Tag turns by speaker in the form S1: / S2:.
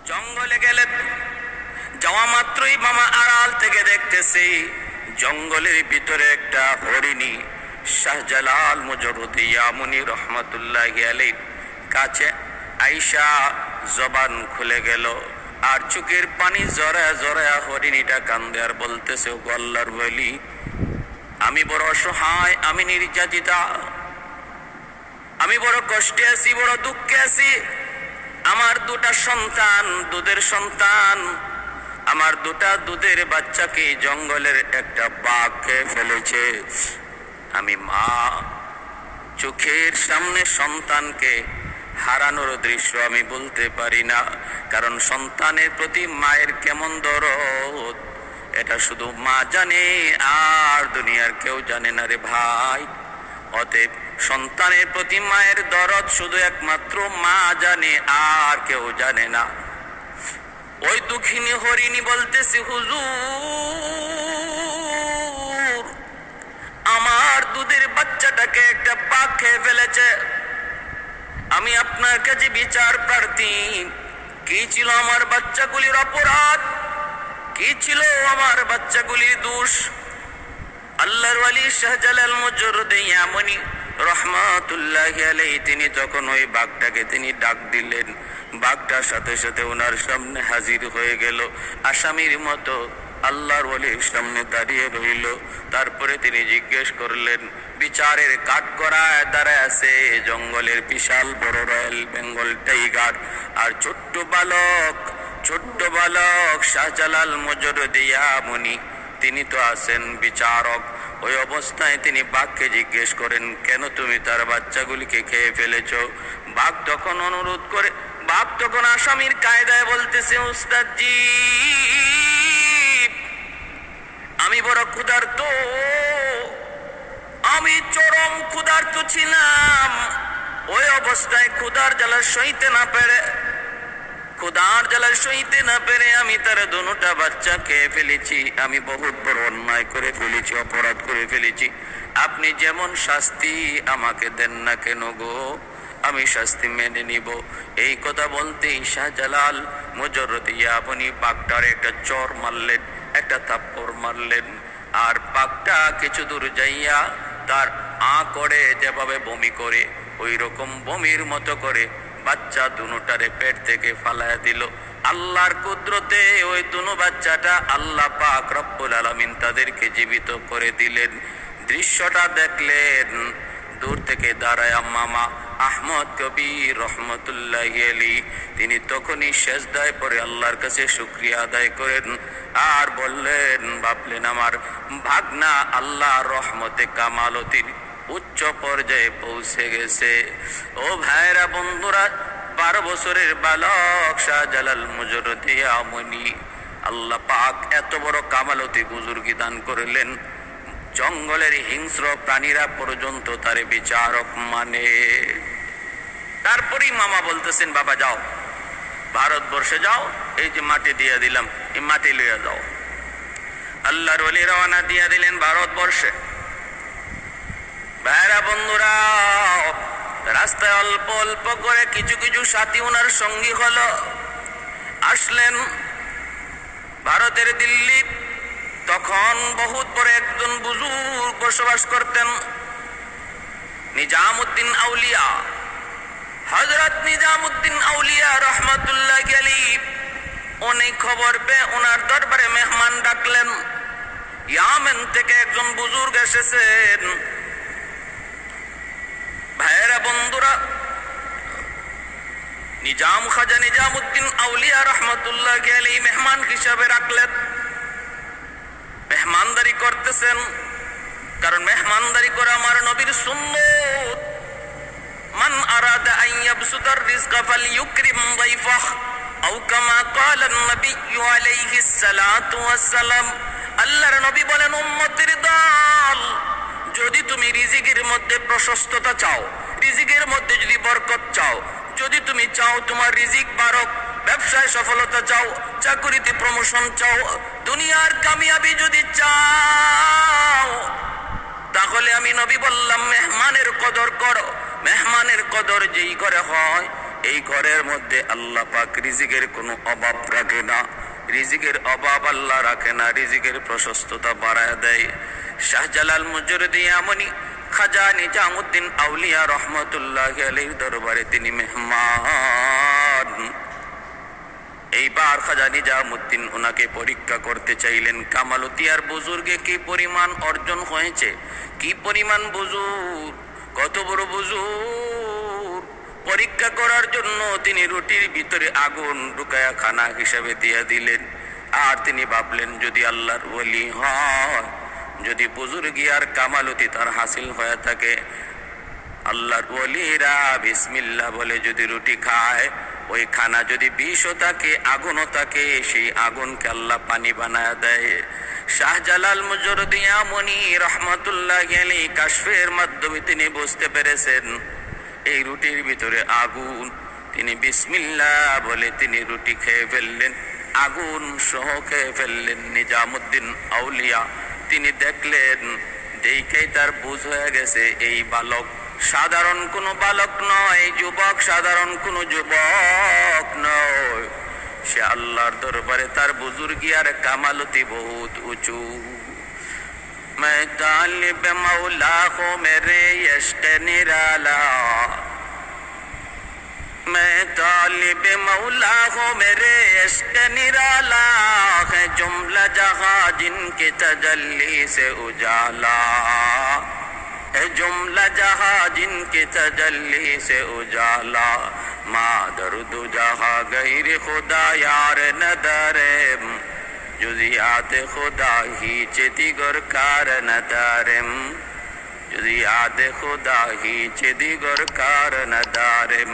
S1: জঙ্গলে গেলেন। যাওয়া মাত্রই মামা আড়াল থেকে দেখতেছি জঙ্গলের ভিতরে একটা হরিণী শাহজালাল মুজরুদি ইয়ামুনি রহমতুল্লাহি আলাইহি কাছে আইসা জবান খুলে গেল, আর চোখের পানি জড়ায়া জড়ায়া হরিণীটা কান্দে আর বলতেছে, ও আল্লাহর ওলি, আমি বড় অসহায়, আমি নির্যাতিতা, আমি বড় কষ্টে আছি, বড় দুঃখে আছি। আমার দুটা সন্তান, দুধের সন্তান, আমার দুটা দুধের বাচ্চাকে জঙ্গলের একটা বাঘ খেয়ে ফেলেছে। আমি মা, চোখের সামনে সন্তানকে হারানোর দৃশ্য আমি বলতে পারি না, কারণ সন্তানের প্রতি মায়ের কেমন দরদ এটা শুধু মা জানে, আর দুনিয়ার কেউ জানে না রে ভাই। অতএব সন্তানের প্রতি মায়ের দরদ শুধু একমাত্র মা জানে, আর কেউ জানে না। ওই দুঃখিনী হরিণী বলতেছে, হুজুর, আমার দুধের বাচ্চাটাকে একটা বাঘ খেয়ে ফেলেছে। আমি আপনার কাছে বিচার প্রার্থী, কি ছিল আমার বাচ্চাগুলির অপরাধ, কি ছিল আমার বাচ্চাগুলির দোষ? আল্লাহর ওয়ালি শাহজালাল মুজরুদি ইয়ামুনি রহমাতুল্লাহি আলাইহি তিনি তখন ওই বাঘটাকে তিনি ডাক দিলেন। বাঘটার সাথে সাথে ওনার সামনে হাজির হয়ে গেল, আসামির মতো আল্লাহর ওয়ালির সামনে দাঁড়িয়ে রইল। তারপরে তিনি জিজ্ঞেস করলেন, বিচারের কাঠগড়ায় দাঁড়ায় আছে জঙ্গলের বিশাল বড় রয়্যাল বেঙ্গল টাইগার, আর ছোট্ট বালক শাহজালাল মুজরুদি ইয়ামুনি তিনি তো আছেন বিচারক। ওই অবস্থায় তিনি বাঘকে জিজ্ঞেস করেন, কেন তুমি তার বাচ্চাগুলিকে খেয়ে ফেলেছ? বাঘ তখন অনুরোধ করে, বাঘ তখন আসামির কায়দায় বলতেছে, উস্তাদজি, আমি বড় ক্ষুধার্ত, আমি চরম ক্ষুধার্ত ছিলাম। ওই অবস্থায় ক্ষুধার জ্বালা সইতে না পেরে আমি তার দুটা বাচ্চা খেয়ে ফেলেছি। আমি বহুত বড় অন্যায় করে ফেলেছি, অপরাধ করে ফেলেছি। আপনি যেমন শাস্তি আমাকে দেন না কেন গো, আমি শাস্তি মেনে নিব। এই কথা বলতেই শাহজালাল মুজরুদি ইয়ামুনি বাঘটার একটা চর মারলেন, একটা থাপ্পড় মারলেন, আর বাঘটা কিছু দূর যাইয়া তার করে যেভাবে বমি করে ওই রকম বমির মতো করে বাচ্চা দুটারে পেট থেকে ফালায়া দিল। আল্লাহর কুদরতে ওই দুনো বাচ্চাটা আল্লাহ পাক রব্বুল আলামিন তাদেরকে জীবিত করে দিলেন। দৃশ্যটা দেখলেন দূর থেকে দাঁড়ায় মামা আহমদ কবির রহমতুল্লাহি আলাইহি তিনি তখনই সেজদায় পড়ে আল্লাহর কাছে শুকরিয়া আদায় করেন আর বললেন, ভাবলেন আমার ভাগনা আল্লাহর রহমতে কামালতির উচ্চ পর্যায়ে পৌঁছে গেছে। ও ভাইরা, বন্ধুরা, 12 বছরের বালক শাহজালাল মুজরুদি ইয়ামুনি আল্লাহ পাক এত বড় কামালতি বুজুর্গি দান করলেন, জঙ্গলের হিংস্র প্রাণীরা পর্যন্ত তারে বিচারক মানে। তারপরেই মামা বলতেছেন, বাবা যাও, ভারতবর্ষে যাও, এই যে মাটি দিয়ে দিলাম, এই মাটি লইয়া যাও। আল্লাহর ওলি রওনা দিয়া দিলেন ভারতবর্ষে। ভাইরা বন্ধুরা, রাস্তায় অল্প অল্প করে কিছু কিছু সাথী ওনার সঙ্গী হলো, আসলেন ভারতের দিল্লি। তখন বহুত বড় একজন বুজুর্গ বসবাস করতেন, নিজামউদ্দিন আউলিয়া, হযরত নিজামউদ্দিন আউলিয়া রহমাতুল্লাহি আলাইহি। অনেক খবর পেয়ে ওনার দরবারে মেহমান ডাকলেন। ইয়ামেন থেকে একজন বুজুর্গ এসেছেন। ভাইয়েরা বন্ধুরা, খাজা নিজামউদ্দিন আউলিয়া রহমাতুল্লাহি আলাইহি মেহমান হিসাবে রাখলেন। মেহমানদারি করতেছেন, কারণ মেহমানদারি করা আমার নবীর সুন্নত। মান আরাদা আন ইয়াবসুতার রিজকা ফালইউকরিম দাইফাহ আও কামা ক্বালা an-নবী আলাইহিস সালাতু ওয়াস সালাম। আল্লাহর নবী বলেন, উম্মতের দল, যদি তুমি রিজিকের মধ্যে প্রশস্ততা চাও, রিজিকের মধ্যে যদি বরকত চাও, যদি তুমি চাও তোমার রিজিক বাড়ক, ব্যবসায় সফলতা চাও, চাকরিতে প্রমোশন চাও, দুনিয়ার কামিয়াবি যদি চাও, তাহলে আমি নবী বললাম মেহমানের কদর করো। মেহমানের কদর যেই করে হয়, এই ঘরের মধ্যে আল্লাহ পাক রিজিকের কোনো অভাব রাখে না, রিজিকের অভাব আল্লাহ রাখে না, রিজিকের প্রশস্ততা বাড়ায় দেয়। শাহজালাল মুজরদি আমনি খাজা নিজামুদ্দিন আউলিয়া রহমতুল্লাহি আলাইহির দরবারে তিনি মেহমান। এইবার খাজা নিজামুদ্দিন ওনাকে পরীক্ষা করতে চাইলেন, কামালতিয়ার বুজুর্গে কি পরিমাণ অর্জন হয়েছে, কি পরিমাণ বুজুর্গ, কত বড় বুজুর্গ। পরীক্ষা করার জন্য তিনি রুটির ভিতরে আগুন ঢুকায়া খানা হিসাবে দিয়ে দিলেন। আর তিনি ভাবলেন, যদি আল্লাহর ওলি হয়, যদি বুজুর্গি আর কামালতি তার হাসিল হয়ে থাকে, আল্লাহর ওলিরা বিসমিল্লাহ বলে যদি রুটি খায়, ওই খানা যদি বিষও থাকে, আগুনও থাকে, সেই আগুনকে আল্লাহ পানি বানায় দেয়। শাহজালাল মুজরদি আমনি রহমতুল্লাহি আলাইহি কাশফের মাধ্যমে তিনি বুঝতে পেরেছেন এই রুটির ভিতরে আগুন। তিনি বিসমিল্লাহ বলে তিনি রুটি খেয়ে ফেললেন, আগুন সহ খেয়ে ফেললেন। নিজামুদ্দিন আউলিয়া তিনি দেখলেন, দেখেই তার বুঝ হয়ে গেছে এই বালক সাধারণ কোনো বালক নয়, যুবক সাধারণ কোনো যুবক নয়, সে আল্লাহর দরবারে তার বুজুর্গি আর কামালতি বহুত উঁচু। मैं तालिब मौला हूँ मेरे इश्क निराला, मैं तालिब मौला हूँ मेरे इश्क निराला, है जुमला जहाँ जिनके तजल्ली से उजाला, है जुमला जहाँ जिनके तजल्ली से उजाला, माँ दर्द जहाँ गैर खुदा यार नदरे, যদি আদে খোদা হিচে দিগর কারণ দারেম, যদি আদে খোদা হিচে দিগর কারণ দারেম।